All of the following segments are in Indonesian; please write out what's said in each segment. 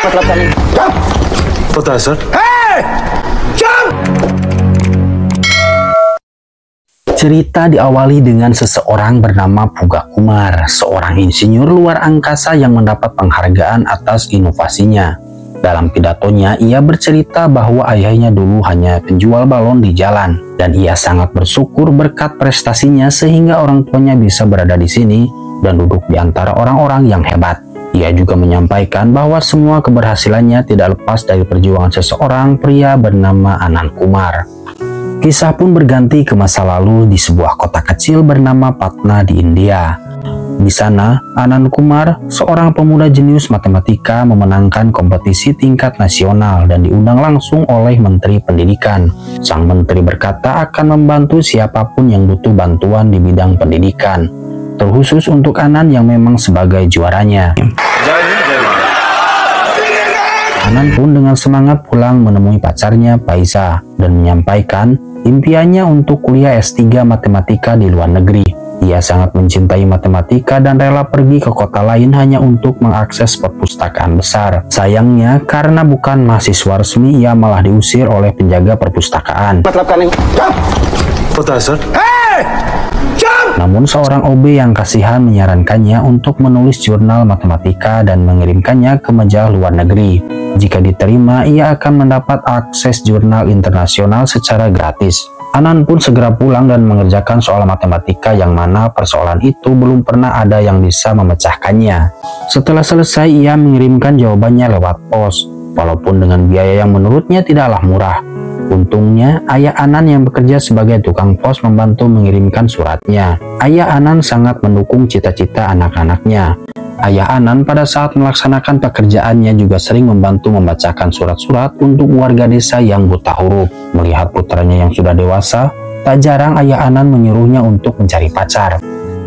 मतलब का नहीं। होता है sir. Cerita diawali dengan seseorang bernama Puga Kumar, seorang insinyur luar angkasa yang mendapat penghargaan atas inovasinya. Dalam pidatonya, ia bercerita bahwa ayahnya dulu hanya penjual balon di jalan, dan ia sangat bersyukur berkat prestasinya sehingga orang tuanya bisa berada di sini dan duduk di antara orang-orang yang hebat. Ia juga menyampaikan bahwa semua keberhasilannya tidak lepas dari perjuangan seseorang pria bernama Anand Kumar. Kisah pun berganti ke masa lalu di sebuah kota kecil bernama Patna di India. Di sana, Anand Kumar, seorang pemuda jenius matematika, memenangkan kompetisi tingkat nasional dan diundang langsung oleh Menteri Pendidikan. Sang menteri berkata akan membantu siapapun yang butuh bantuan di bidang pendidikan, terkhusus untuk Anand yang memang sebagai juaranya. Anand pun dengan semangat pulang menemui pacarnya Paisa dan menyampaikan impiannya untuk kuliah S3 matematika di luar negeri. Ia sangat mencintai matematika dan rela pergi ke kota lain hanya untuk mengakses perpustakaan besar. Sayangnya, karena bukan mahasiswa resmi, ia malah diusir oleh penjaga perpustakaan. Namun seorang OB yang kasihan menyarankannya untuk menulis jurnal matematika dan mengirimkannya ke majalah luar negeri. Jika diterima, ia akan mendapat akses jurnal internasional secara gratis. Anand pun segera pulang dan mengerjakan soal matematika yang mana persoalan itu belum pernah ada yang bisa memecahkannya. Setelah selesai, ia mengirimkan jawabannya lewat pos, walaupun dengan biaya yang menurutnya tidaklah murah. Untungnya, ayah Anand yang bekerja sebagai tukang pos membantu mengirimkan suratnya. Ayah Anand sangat mendukung cita-cita anak-anaknya. Ayah Anand pada saat melaksanakan pekerjaannya juga sering membantu membacakan surat-surat untuk warga desa yang buta huruf. Melihat putranya yang sudah dewasa, tak jarang ayah Anand menyuruhnya untuk mencari pacar.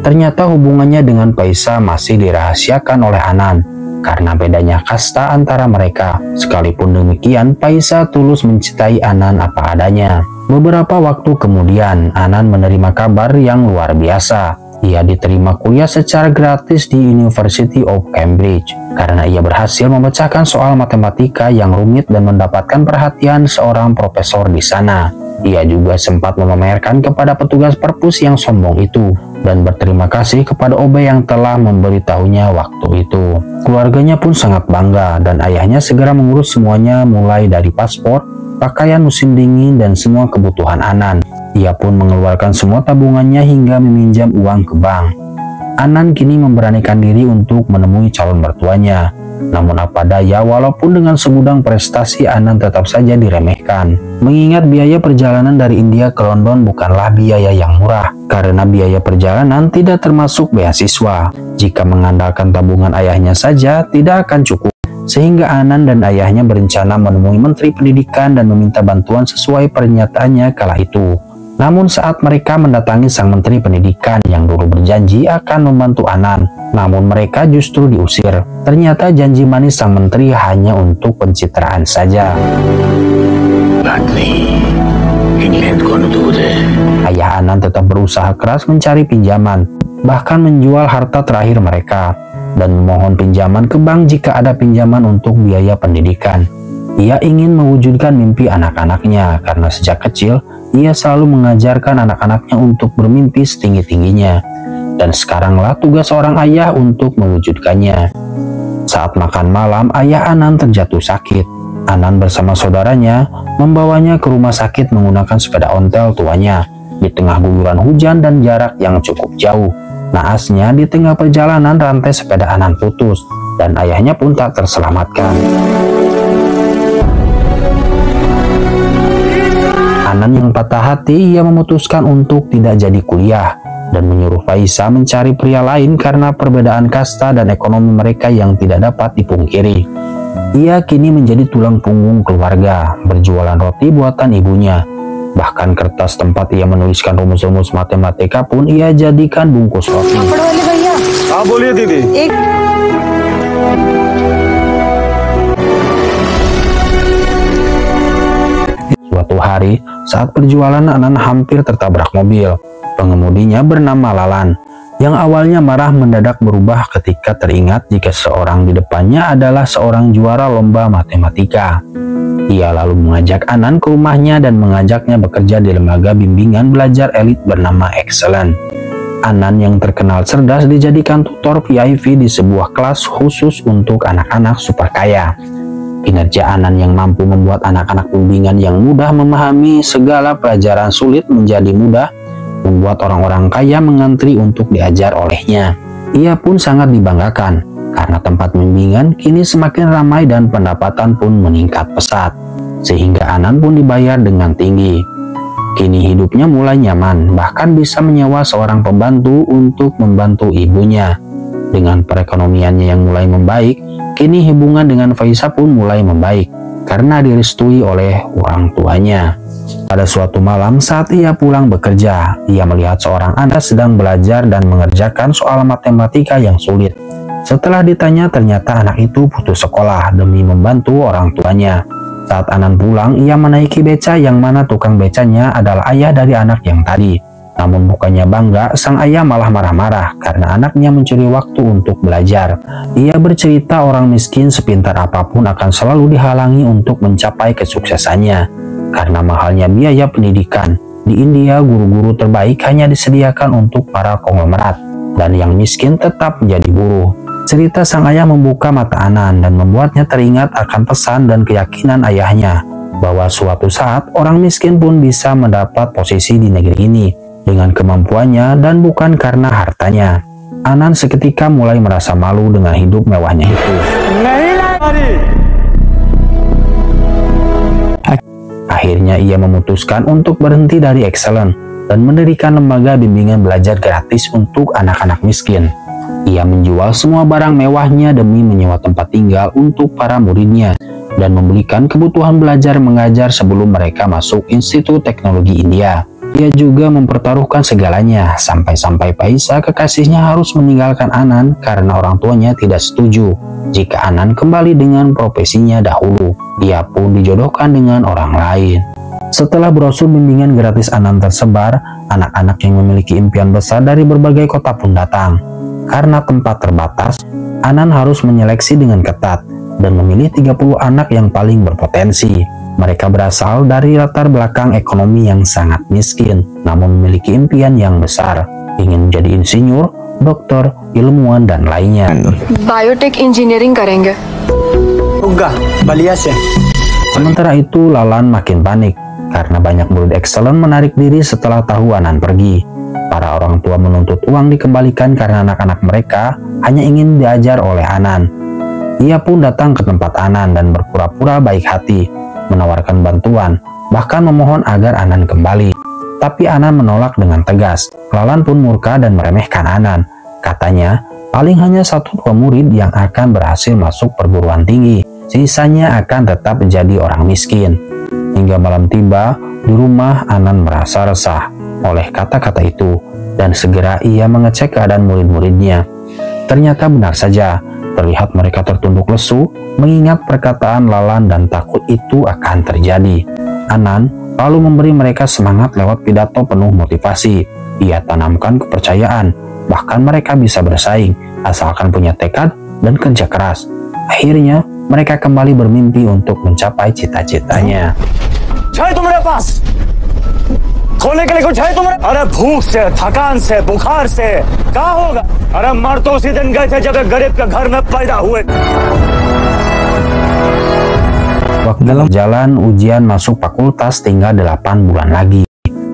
Ternyata hubungannya dengan Paisa masih dirahasiakan oleh Anand karena bedanya kasta antara mereka. Sekalipun demikian, Paisa tulus mencintai Anand apa adanya. Beberapa waktu kemudian, Anand menerima kabar yang luar biasa. Ia diterima kuliah secara gratis di University of Cambridge karena ia berhasil memecahkan soal matematika yang rumit dan mendapatkan perhatian seorang profesor di sana. Ia juga sempat memamerkan kepada petugas perpus yang sombong itu dan berterima kasih kepada OB yang telah memberitahunya waktu itu. Keluarganya pun sangat bangga dan ayahnya segera mengurus semuanya mulai dari paspor, pakaian musim dingin, dan semua kebutuhan Anand. Ia pun mengeluarkan semua tabungannya hingga meminjam uang ke bank. Anand kini memberanikan diri untuk menemui calon mertuanya. Namun apa daya, walaupun dengan segudang prestasi, Anand tetap saja diremehkan. Mengingat biaya perjalanan dari India ke London bukanlah biaya yang murah, karena biaya perjalanan tidak termasuk beasiswa. Jika mengandalkan tabungan ayahnya saja, tidak akan cukup. Sehingga Anand dan ayahnya berencana menemui Menteri Pendidikan dan meminta bantuan sesuai pernyataannya kala itu. Namun saat mereka mendatangi sang Menteri Pendidikan yang dulu berjanji akan membantu Anand, namun mereka justru diusir. Ternyata janji manis sang Menteri hanya untuk pencitraan saja. Ayah Anand tetap berusaha keras mencari pinjaman, bahkan menjual harta terakhir mereka, dan memohon pinjaman ke bank jika ada pinjaman untuk biaya pendidikan. Ia ingin mewujudkan mimpi anak-anaknya karena sejak kecil ia selalu mengajarkan anak-anaknya untuk bermimpi setinggi-tingginya. Dan sekaranglah tugas seorang ayah untuk mewujudkannya. Saat makan malam, ayah Anand terjatuh sakit. Anand bersama saudaranya membawanya ke rumah sakit menggunakan sepeda ontel tuanya di tengah guyuran hujan dan jarak yang cukup jauh. Naasnya, di tengah perjalanan rantai sepeda Anand putus dan ayahnya pun tak terselamatkan. Anand yang patah hati, ia memutuskan untuk tidak jadi kuliah dan menyuruh Paisa mencari pria lain karena perbedaan kasta dan ekonomi mereka yang tidak dapat dipungkiri. Ia kini menjadi tulang punggung keluarga, berjualan roti buatan ibunya. Bahkan kertas tempat ia menuliskan rumus-rumus matematika pun ia jadikan bungkus roti. Suatu hari, saat perjualan Anand hampir tertabrak mobil. Pengemudinya bernama Lalan. Yang awalnya marah mendadak berubah ketika teringat jika seorang di depannya adalah seorang juara lomba matematika. Ia lalu mengajak Anan ke rumahnya dan mengajaknya bekerja di lembaga bimbingan belajar elit bernama Excellent. Anan yang terkenal cerdas dijadikan tutor VIP di sebuah kelas khusus untuk anak-anak super kaya. Kinerja Anan yang mampu membuat anak-anak bimbingan yang mudah memahami segala pelajaran sulit menjadi mudah, membuat orang-orang kaya mengantri untuk diajar olehnya. Ia pun sangat dibanggakan karena tempat bimbingan kini semakin ramai dan pendapatan pun meningkat pesat, sehingga Anan pun dibayar dengan tinggi. Kini hidupnya mulai nyaman, bahkan bisa menyewa seorang pembantu untuk membantu ibunya. Dengan perekonomiannya yang mulai membaik, kini hubungan dengan Faisa pun mulai membaik karena direstui oleh orang tuanya. Pada suatu malam saat ia pulang bekerja, ia melihat seorang anak sedang belajar dan mengerjakan soal matematika yang sulit. Setelah ditanya, ternyata anak itu putus sekolah demi membantu orang tuanya. Saat Anan pulang, ia menaiki beca yang mana tukang becanya adalah ayah dari anak yang tadi. Namun bukannya bangga, sang ayah malah marah-marah karena anaknya mencuri waktu untuk belajar. Ia bercerita orang miskin sepintar apapun akan selalu dihalangi untuk mencapai kesuksesannya. Karena mahalnya biaya pendidikan, di India guru-guru terbaik hanya disediakan untuk para konglomerat, dan yang miskin tetap menjadi buruh. Cerita sang ayah membuka mata Anan dan membuatnya teringat akan pesan dan keyakinan ayahnya, bahwa suatu saat orang miskin pun bisa mendapat posisi di negeri ini, dengan kemampuannya dan bukan karena hartanya. Anan seketika mulai merasa malu dengan hidup mewahnya itu. Akhirnya ia memutuskan untuk berhenti dari Excellent dan mendirikan lembaga bimbingan belajar gratis untuk anak-anak miskin. Ia menjual semua barang mewahnya demi menyewa tempat tinggal untuk para muridnya dan membelikan kebutuhan belajar mengajar sebelum mereka masuk Institut Teknologi India. Ia juga mempertaruhkan segalanya, sampai-sampai Faisa kekasihnya harus meninggalkan Anan karena orang tuanya tidak setuju jika Anan kembali dengan profesinya dahulu. Ia pun dijodohkan dengan orang lain. Setelah brosur bimbingan gratis Anan tersebar, anak-anak yang memiliki impian besar dari berbagai kota pun datang. Karena tempat terbatas, Anan harus menyeleksi dengan ketat dan memilih 30 anak yang paling berpotensi. Mereka berasal dari latar belakang ekonomi yang sangat miskin, namun memiliki impian yang besar, ingin menjadi insinyur, dokter, ilmuwan, dan lainnya. Biotech engineering करेंगे. Sementara itu, Lalan makin panik karena banyak murid Excellent menarik diri setelah tahu Anan pergi. Para orang tua menuntut uang dikembalikan karena anak-anak mereka hanya ingin diajar oleh Anan. Ia pun datang ke tempat Anan dan berpura-pura baik hati, menawarkan bantuan, bahkan memohon agar Anan kembali. Tapi Anan menolak dengan tegas. Lalan pun murka dan meremehkan Anan. Katanya, paling hanya 1-2 murid yang akan berhasil masuk perguruan tinggi. Sisanya akan tetap menjadi orang miskin. Hingga malam tiba, di rumah Anan merasa resah oleh kata-kata itu, dan segera ia mengecek keadaan murid-muridnya. Ternyata benar saja, terlihat mereka tertunduk lesu, mengingat perkataan Lalan dan takut itu akan terjadi. Anan lalu memberi mereka semangat lewat pidato penuh motivasi. Ia tanamkan kepercayaan, bahkan mereka bisa bersaing, asalkan punya tekad dan kerja keras. Akhirnya, mereka kembali bermimpi untuk mencapai cita-citanya. खोलने के लिए कुछ है तुम्हारे? अरे भूख से, थकान से, बुखार से क्या होगा? अरे मर तो उसी दिन गए थे जब एक गरीब के घर में पैदा हुए. Waktu berjalan, ujian masuk fakultas tinggal 8 bulan lagi.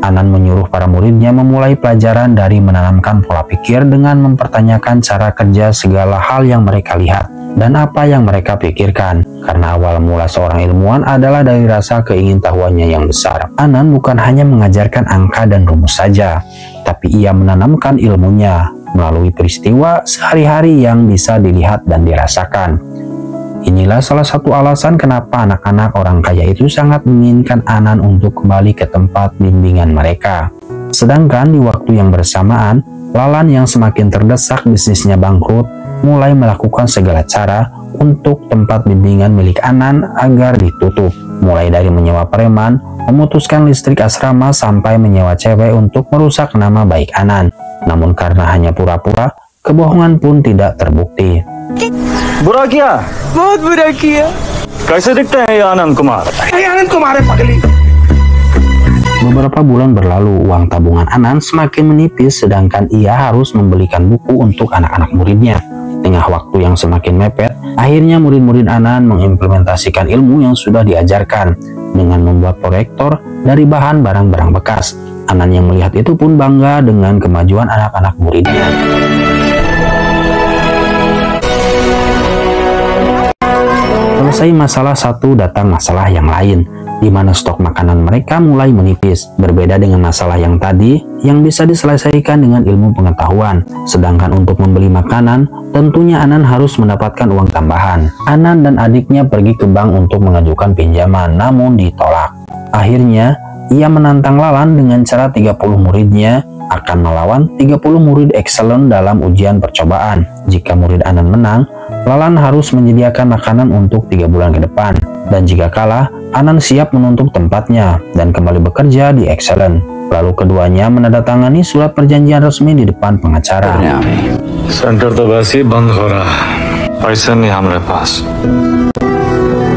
Anan menyuruh para muridnya memulai pelajaran dari menanamkan pola pikir dengan mempertanyakan cara kerja segala hal yang mereka lihat dan apa yang mereka pikirkan. Karena awal mula seorang ilmuwan adalah dari rasa keingintahuannya yang besar. Anan bukan hanya mengajarkan angka dan rumus saja, tapi ia menanamkan ilmunya melalui peristiwa sehari-hari yang bisa dilihat dan dirasakan. Inilah salah satu alasan kenapa anak-anak orang kaya itu sangat menginginkan Anan untuk kembali ke tempat bimbingan mereka. Sedangkan di waktu yang bersamaan, Lalan yang semakin terdesak bisnisnya bangkrut, mulai melakukan segala cara untuk tempat bimbingan milik Anan agar ditutup. mulai dari menyewa preman, memutuskan listrik asrama, sampai menyewa cewek untuk merusak nama baik Anan. Namun karena hanya pura-pura, kebohongan pun tidak terbukti. बुरा किया? बहुत बुरा किया। कैसे दिखते हैं ये आनंद कुमार? आनंद कुमार है पगली। Beberapa bulan berlalu, uang tabungan Anan semakin menipis, sedangkan ia harus membelikan buku untuk anak-anak muridnya. Tengah waktu yang semakin mepet, akhirnya murid-murid Anan mengimplementasikan ilmu yang sudah diajarkan dengan membuat proyektor dari bahan barang-barang bekas. Anan yang melihat itu pun bangga dengan kemajuan anak-anak muridnya. Selesai masalah satu, datang masalah yang lain, di mana stok makanan mereka mulai menipis. Berbeda dengan masalah yang tadi, yang bisa diselesaikan dengan ilmu pengetahuan. Sedangkan untuk membeli makanan, tentunya Anan harus mendapatkan uang tambahan. Anan dan adiknya pergi ke bank untuk mengajukan pinjaman, namun ditolak. Akhirnya, ia menantang Lalan dengan cara 30 muridnya akan melawan 30 murid excellent dalam ujian percobaan. Jika murid Anan menang, Lalan harus menyediakan makanan untuk 3 bulan ke depan. Dan jika kalah, Anan siap menuntut tempatnya dan kembali bekerja di excellent. Lalu keduanya menandatangani surat perjanjian resmi di depan pengacara. Centre तो वैसे ही बंद हो रहा है, पैसे नहीं हमारे पास।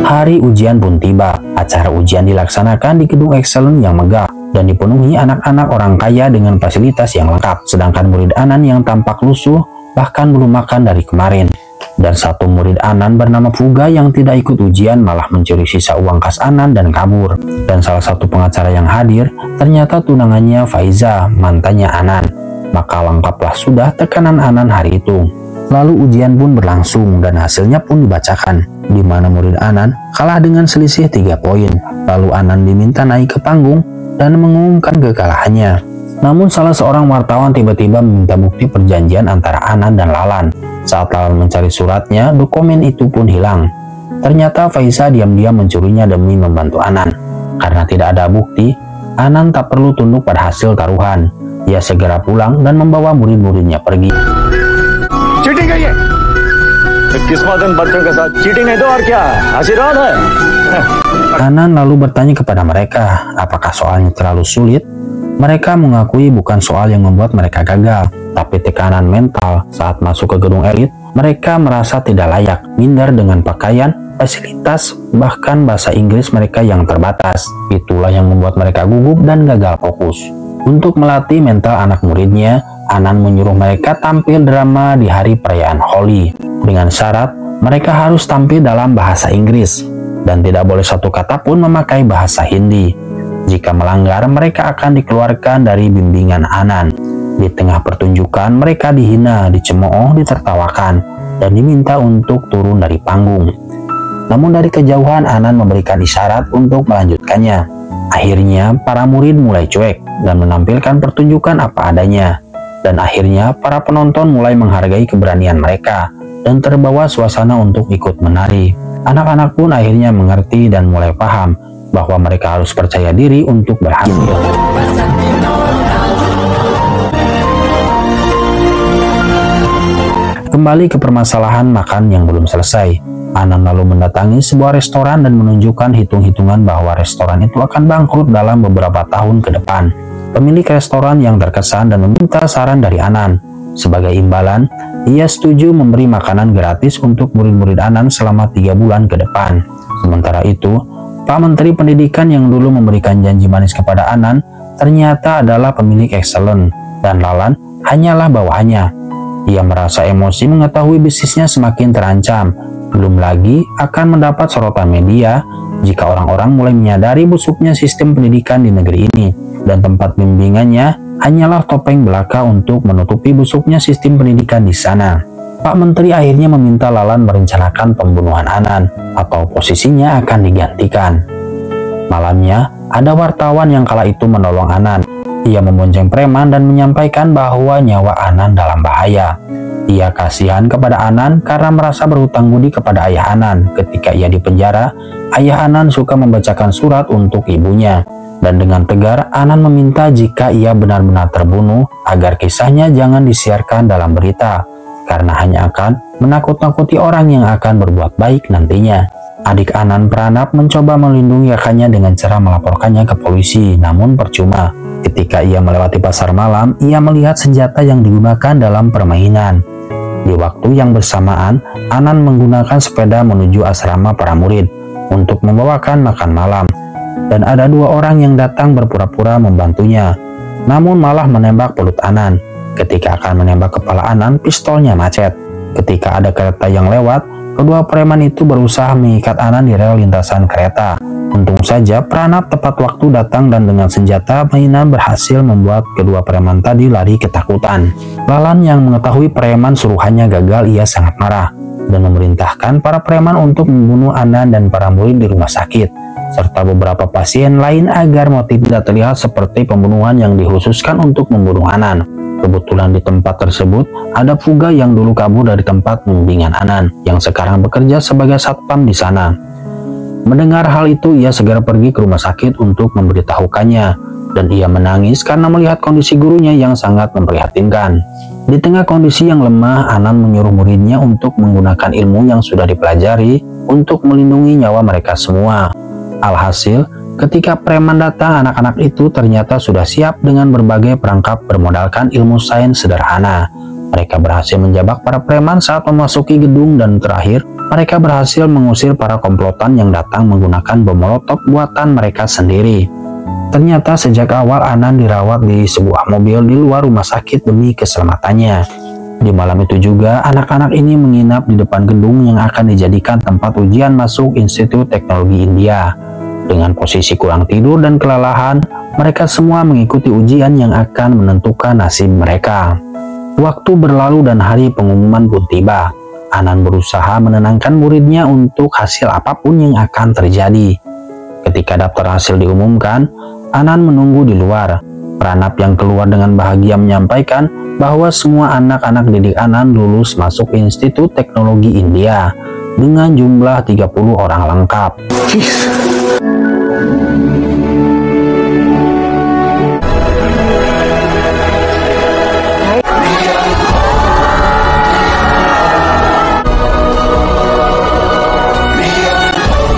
Hari ujian pun tiba. Acara ujian dilaksanakan di gedung excellent yang megah dan dipenuhi anak-anak orang kaya dengan fasilitas yang lengkap. Sedangkan murid Anan yang tampak lusuh bahkan belum makan dari kemarin. Dan satu murid Anan bernama Fuga yang tidak ikut ujian malah mencuri sisa uang kas Anan dan kabur. Dan salah satu pengacara yang hadir ternyata tunangannya Faiza, mantannya Anan. Maka lengkaplah sudah tekanan Anan hari itu. Lalu ujian pun berlangsung dan hasilnya pun dibacakan, di mana murid Anan kalah dengan selisih 3 poin. Lalu Anan diminta naik ke panggung dan mengumumkan kekalahannya. Namun salah seorang wartawan tiba-tiba meminta bukti perjanjian antara Anan dan Lalan. Saat Lalan mencari suratnya, dokumen itu pun hilang. Ternyata Faiza diam-diam mencurinya demi membantu Anan. Karena tidak ada bukti, Anan tak perlu tunduk pada hasil taruhan. Ia segera pulang dan membawa murid-muridnya pergi. Cheating है ये। 21वां दिन बच्चों के साथ चीटिंग नहीं तो और क्या? आशीर्वाद है। Anan lalu bertanya kepada mereka, apakah soalnya terlalu sulit? Mereka mengakui bukan soal yang membuat mereka gagal, tapi tekanan mental saat masuk ke gedung elit. Mereka merasa tidak layak, minder dengan pakaian, fasilitas, bahkan bahasa Inggris mereka yang terbatas. Itulah yang membuat mereka gugup dan gagal fokus. Untuk melatih mental anak muridnya, Anan menyuruh mereka tampil drama di hari perayaan Holi. Dengan syarat, mereka harus tampil dalam bahasa Inggris, dan tidak boleh satu kata pun memakai bahasa Hindi. Jika melanggar, mereka akan dikeluarkan dari bimbingan Anan. Di tengah pertunjukan, mereka dihina, dicemooh, ditertawakan, dan diminta untuk turun dari panggung. Namun dari kejauhan, Anan memberikan isyarat untuk melanjutkannya. Akhirnya, para murid mulai cuek dan menampilkan pertunjukan apa adanya. Dan akhirnya, para penonton mulai menghargai keberanian mereka dan terbawa suasana untuk ikut menari. Anak-anak pun akhirnya mengerti dan mulai paham bahwa mereka harus percaya diri untuk berhasil. Kembali ke permasalahan makan yang belum selesai, Anan lalu mendatangi sebuah restoran dan menunjukkan hitung-hitungan bahwa restoran itu akan bangkrut dalam beberapa tahun ke depan. Pemilik restoran yang terkesan dan meminta saran dari Anan. Sebagai imbalan, ia setuju memberi makanan gratis untuk murid-murid Anan selama 3 bulan ke depan. Sementara itu, Pak Menteri Pendidikan yang dulu memberikan janji manis kepada Anan ternyata adalah pemilik excellent, dan Lalan hanyalah bawahannya. Ia merasa emosi mengetahui bisnisnya semakin terancam. Belum lagi akan mendapat sorotan media jika orang-orang mulai menyadari busuknya sistem pendidikan di negeri ini, dan tempat bimbingannya hanyalah topeng belaka untuk menutupi busuknya sistem pendidikan di sana. Pak Menteri akhirnya meminta Lalan merencanakan pembunuhan Anan, atau posisinya akan digantikan. Malamnya, ada wartawan yang kala itu menolong Anan. Ia membonceng preman dan menyampaikan bahwa nyawa Anan dalam bahaya. Ia kasihan kepada Anan karena merasa berhutang budi kepada ayah Anan. Ketika ia di penjara, ayah Anan suka membacakan surat untuk ibunya. Dan dengan tegar, Anan meminta jika ia benar-benar terbunuh, agar kisahnya jangan disiarkan dalam berita, karena hanya akan menakut-nakuti orang yang akan berbuat baik nantinya. Adik Anan, Pranap, mencoba melindungi kakaknya dengan cara melaporkannya ke polisi, namun percuma. Ketika ia melewati pasar malam, ia melihat senjata yang digunakan dalam permainan. Di waktu yang bersamaan, Anan menggunakan sepeda menuju asrama para murid untuk membawakan makan malam. Dan ada dua orang yang datang berpura-pura membantunya, namun malah menembak perut Anan. Ketika akan menembak kepala Anan, pistolnya macet. Ketika ada kereta yang lewat, kedua preman itu berusaha mengikat Anan di rel lintasan kereta. Untung saja Pranap tepat waktu datang dan dengan senjata mainan berhasil membuat kedua preman tadi lari ketakutan. Lalan yang mengetahui preman suruhannya gagal, ia sangat marah dan memerintahkan para preman untuk membunuh Anan dan para murid di rumah sakit, serta beberapa pasien lain agar motif tidak terlihat seperti pembunuhan yang dikhususkan untuk membunuh Anan. Kebetulan di tempat tersebut ada Puga yang dulu kabur dari tempat pembimbingan Anan, yang sekarang bekerja sebagai satpam di sana. Mendengar hal itu, ia segera pergi ke rumah sakit untuk memberitahukannya, dan ia menangis karena melihat kondisi gurunya yang sangat memprihatinkan. Di tengah kondisi yang lemah, Anan menyuruh muridnya untuk menggunakan ilmu yang sudah dipelajari untuk melindungi nyawa mereka semua. Alhasil, ketika preman datang, anak-anak itu ternyata sudah siap dengan berbagai perangkap bermodalkan ilmu sains sederhana. Mereka berhasil menjebak para preman saat memasuki gedung, dan terakhir, mereka berhasil mengusir para komplotan yang datang menggunakan bom molotov buatan mereka sendiri. Ternyata sejak awal Anan dirawat di sebuah mobil di luar rumah sakit demi keselamatannya. Di malam itu juga, anak-anak ini menginap di depan gedung yang akan dijadikan tempat ujian masuk Institut Teknologi India. Dengan posisi kurang tidur dan kelelahan, mereka semua mengikuti ujian yang akan menentukan nasib mereka. Waktu berlalu dan hari pengumuman pun tiba. Anan berusaha menenangkan muridnya untuk hasil apapun yang akan terjadi. Ketika daftar hasil diumumkan, Anan menunggu di luar. Pranap yang keluar dengan bahagia menyampaikan bahwa semua anak-anak didik Anan lulus masuk Institut Teknologi India dengan jumlah 30 orang lengkap.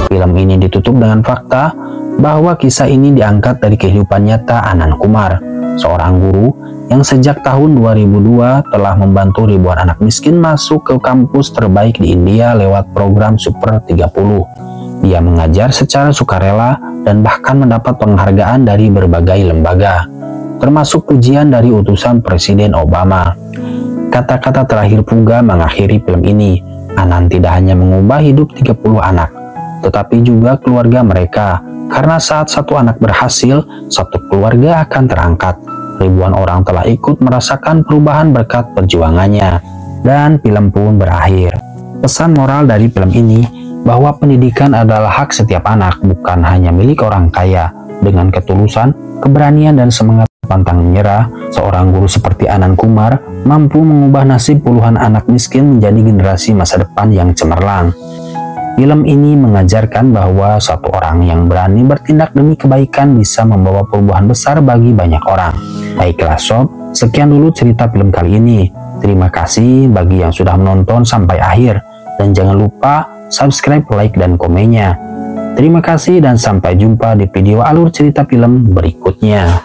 Film ini ditutup dengan fakta bahwa kisah ini diangkat dari kehidupan nyata Anan Kumar, seorang guru yang sejak tahun 2002 telah membantu ribuan anak miskin masuk ke kampus terbaik di India lewat program Super 30. Dia mengajar secara sukarela dan bahkan mendapat penghargaan dari berbagai lembaga, termasuk pujian dari utusan Presiden Obama. Kata-kata terakhir Puga mengakhiri film ini. Anan tidak hanya mengubah hidup 30 anak, tetapi juga keluarga mereka, karena saat satu anak berhasil, satu keluarga akan terangkat. Ribuan orang telah ikut merasakan perubahan berkat perjuangannya, dan film pun berakhir. Pesan moral dari film ini bahwa pendidikan adalah hak setiap anak, bukan hanya milik orang kaya. Dengan ketulusan, keberanian, dan semangat pantang menyerah, seorang guru seperti Anan Kumar mampu mengubah nasib puluhan anak miskin menjadi generasi masa depan yang cemerlang. Film ini mengajarkan bahwa satu orang yang berani bertindak demi kebaikan bisa membawa perubahan besar bagi banyak orang. Baiklah sob, sekian dulu cerita film kali ini. Terima kasih bagi yang sudah menonton sampai akhir. Dan jangan lupa subscribe, like, dan komennya. Terima kasih dan sampai jumpa di video alur cerita film berikutnya.